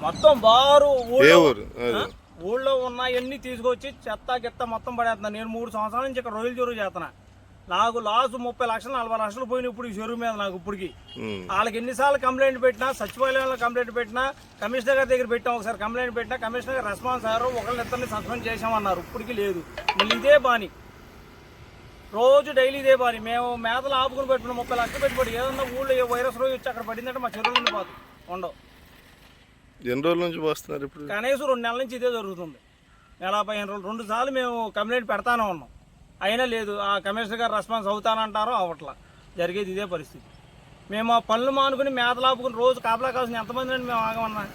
మొత్తం బారు ఊళ్ళో ఉన్నాయన్నీ తీసుకొచ్చి చెత్త గిత్త మొత్తం పడేస్తున్నా. నేను 3 సంవత్సరాల నుంచి ఇక్కడ రొయ్యల చెరువు చేస్తున్నా. నాకు లాస్ 30 లక్షలు 40 లక్షలు పోయిన ఇప్పుడు ఈ చెరువు మీద నాకు ఇప్పటికి. వాళ్ళకి ఎన్నిసార్లు కంప్లైంట్ పెట్టినా, సచివాలయంలో కంప్లైంట్ పెట్టినా, కమిషనర్ గారి దగ్గర పెట్టాం, ఒకసారి కంప్లైంట్ పెట్టినా కమిషనర్ గారు రెస్పాన్స్ అయ్యారు, ఒకళ్ళిద్దరిని సస్పెండ్ చేసామన్నారు. ఇప్పటికి లేదు. మళ్ళీ ఇదే బాని, రోజు డైలీ ఇదే బాని. మేము మేతలు ఆపుకుని పెట్టుకున్నాం, 30 లక్షలు పెట్టుబడి. ఏదన్నా ఊళ్ళో ఏ వైరస్ రోజు వచ్చి అక్కడ పడిందంటే మా చెరువులు ఉండిపోదు ఉండవు. ఎన్ని రోజుల నుంచి వస్తున్నారు ఇప్పుడు? కనీసం 2 నెలల నుంచి ఇదే జరుగుతుంది. నెల 15 రోజులు 2 సార్లు మేము కంప్లైంట్ పెడతానే ఉన్నాం, అయినా లేదు. ఆ కమిషనర్ గారు రెస్పాన్స్ అవుతానంటారో అవట్లా. జరిగేది ఇదే పరిస్థితి. మేము ఆ పనులు మానుకుని మేతలు ఆపుకుని రోజు కాపలా కావాల్సిన ఎంతమంది అండి మేము ఆగమన్నా.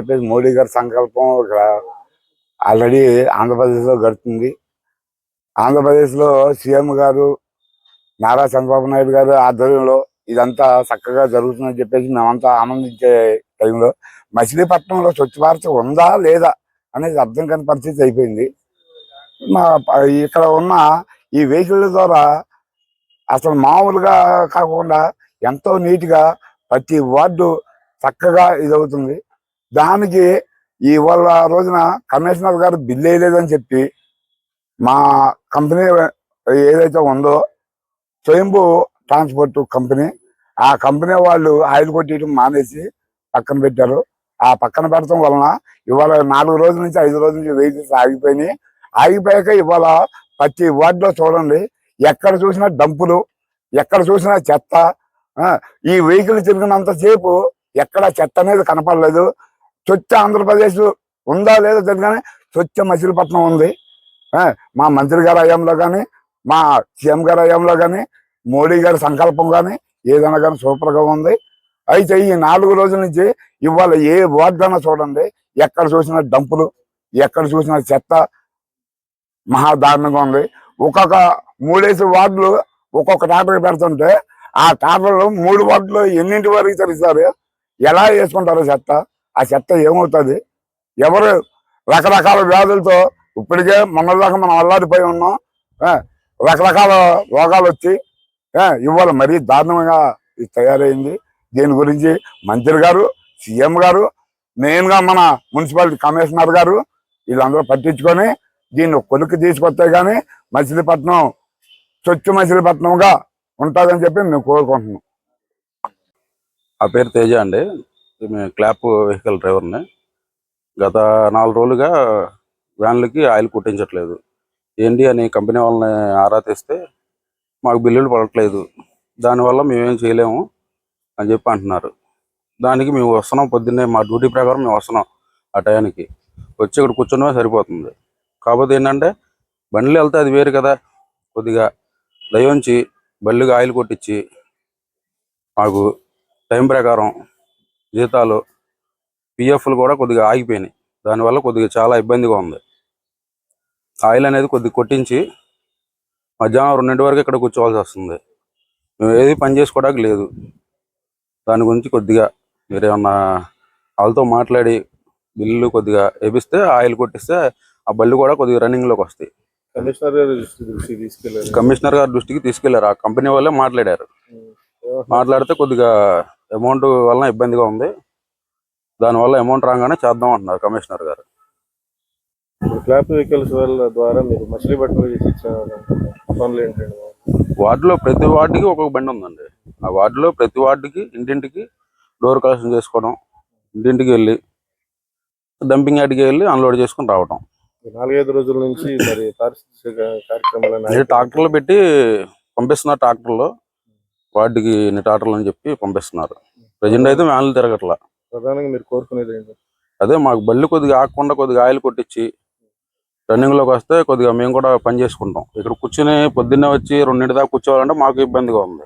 చెప్పేసి మోడీ గారి సంకల్పం ఇక్కడ ఆల్రెడీ ఆంధ్రప్రదేశ్లో గడుతుంది. ఆంధ్రప్రదేశ్లో సీఎం గారు నారా చంద్రబాబు నాయుడు గారు ఆధ్వర్యంలో ఇదంతా చక్కగా జరుగుతుందని చెప్పేసి మేమంతా ఆనందించే టైంలో మచిలీపట్నంలో స్వచ్ఛ భారత్ ఉందా లేదా అనేది అర్థం కాని పరిస్థితి అయిపోయింది. ఇక్కడ ఉన్న ఈ వెహికల్ ద్వారా అసలు మామూలుగా కాకుండా ఎంతో నీట్గా ప్రతి వార్డు చక్కగా ఇదవుతుంది. దానికి ఇవాళ రోజున కమిషనర్ గారు బిల్లు వేయలేదని చెప్పి మా కంపెనీ ఏదైతే ఉందో స్వయంభూ ట్రాన్స్పోర్ట్ కంపెనీ, ఆ కంపెనీ వాళ్ళు ఆయిల్ కొట్టేయడం మానేసి పక్కన పెట్టారు. ఆ పక్కన పెట్టడం వలన ఇవాళ 4 రోజుల నుంచి 5 రోజుల నుంచి వెహికల్స్ ఆగిపోయినాయి. ఆగిపోయాక ఇవాళ ప్రతి వార్డులో చూడండి, ఎక్కడ చూసినా డంపులు, ఎక్కడ చూసినా చెత్త. ఈ వెహికల్ తిరిగినంతసేపు ఎక్కడ చెత్త అనేది కనపడలేదు. స్వచ్ఛ ఆంధ్రప్రదేశ్ ఉందా లేదా తెలియగానే స్వచ్ఛ మచిలీపట్నం ఉంది. మా మంత్రి గారి హయాంలో కానీ, మా సీఎం గారి హయాంలో కానీ, మోడీ గారి సంకల్పం కానీ ఏదైనా కానీ సూపర్గా ఉంది. అయితే ఈ 4 రోజుల నుంచి ఇవాళ ఏ వార్డైనా చూడండి, ఎక్కడ చూసినా డంపులు, ఎక్కడ చూసినా చెత్త మహా దారుణంగా ఉంది. ఒక్కొక్క 3 వార్డులు ఒక్కొక్క టాటర్ పెడుతుంటే ఆ టాటర్లు 3 వార్డులు ఎన్నింటి వరకు తెలుస్తారు? ఎలా వేసుకుంటారు చెత్త? ఆ చెత్త ఏమవుతుంది? ఎవరు రకరకాల వ్యాధులతో ఇప్పటికే మొన్నదాకా మనం అల్లాడిపోయి ఉన్నాం. రకరకాల రోగాలు వచ్చి ఇవాళ మరీ దారుణంగా ఇది తయారైంది. దీని గురించి మంత్రి గారు, సీఎం గారు, మెయిన్గా మన మున్సిపాలిటీ కమిషనర్ గారు వీళ్ళందరూ పట్టించుకొని దీన్ని కొలిక్కి తీసుకొస్తే కానీ మచిలీపట్నం స్వచ్ఛ మచిలీపట్నంగా ఉంటుందని చెప్పి మేము కోరుకుంటున్నాం. ఆ పేరు తేజ అండి. మేము క్లాప్ వెహికల్ డ్రైవర్ని. గత 4 రోజులుగా వ్యాన్లకి ఆయిల్ కొట్టించట్లేదు. ఏంటి అని కంపెనీ వాళ్ళని ఆరా తీస్తే మాకు బిల్లులు పడట్లేదు, దానివల్ల మేమేం చేయలేము అని చెప్పి అంటున్నారు. దానికి మేము వస్తున్నాం, పొద్దున్నే మా డ్యూటీ ప్రకారం మేము వస్తున్నాం. ఆ టయానికి వచ్చి ఇక్కడ కూర్చున్నమే సరిపోతుంది. కాకపోతే ఏంటంటే బండ్లు వెళ్తే అది వేరు కదా, కొద్దిగా దయించి బళ్ళుగా ఆయిల్ కొట్టించి మాకు టైం ప్రకారం జీతాలు పిఎఫ్లు కూడా కొద్దిగా ఆగిపోయినాయి. దానివల్ల కొద్దిగా చాలా ఇబ్బందిగా ఉంది. ఆయిల్ అనేది కొద్దిగా కొట్టించి మధ్యాహ్నం 2 వరకు ఇక్కడ కూర్చోవాల్సి వస్తుంది. మేము ఏది పని చేసుకోవడానికి లేదు. దాని గురించి కొద్దిగా మీరేమన్నా వాళ్ళతో మాట్లాడి బిల్లు కొద్దిగా వేపిస్తే, ఆయిల్ కొట్టిస్తే ఆ బళ్ళు కూడా కొద్దిగా రన్నింగ్లోకి వస్తాయి. కమిషనర్ గారి దృష్టికి తీసుకెళ్లారు. ఆ కంపెనీ వాళ్ళే మాట్లాడారు. మాట్లాడితే కొద్దిగా అమౌంట్ వలన ఇబ్బందిగా ఉంది, దానివల్ల అమౌంట్ రాగానే చేద్దాం అంటున్నారు కమిషనర్ గారు. క్లాప్ వెహికల్స్ వాళ్ళ ద్వారా మీరు మచిలీపట్నం చేసి పనులు ఏంటండి? వార్డులో ప్రతి వార్డుకి ఒక్కొక్క బండి ఉందండి. ఆ వార్డులో ప్రతి వార్డుకి ఇంటింటికి డోర్ కలెక్షన్ చేసుకోవడం, ఇంటింటికి వెళ్ళి డంపింగ్ యార్డ్కి వెళ్ళి అన్లోడ్ చేసుకుని రావడం. 4-5 రోజుల నుంచి మరి కార్యక్రమాలు ట్రాక్టర్లు పెట్టి పంపిస్తున్నారు. ట్రాక్టర్లో వార్డుకి ఇన్ని ట్రాక్టర్లు అని చెప్పి పంపిస్తున్నారు. ప్రజెంట్ అయితే వ్యాన్లు తిరగట్లా. ప్రధానంగా మీరు కోరుకునేది ఏంటి? అదే మాకు బళ్ళు కొద్దిగా ఆగకుండా కొద్దిగా ఆయిల్ కొట్టించి రన్నింగ్లోకి వస్తే కొద్దిగా మేము కూడా పని చేసుకుంటాం. ఇక్కడ కూర్చుని పొద్దున్నే వచ్చి 2 దాకా కూర్చోవాలంటే మాకు ఇబ్బందిగా ఉంది.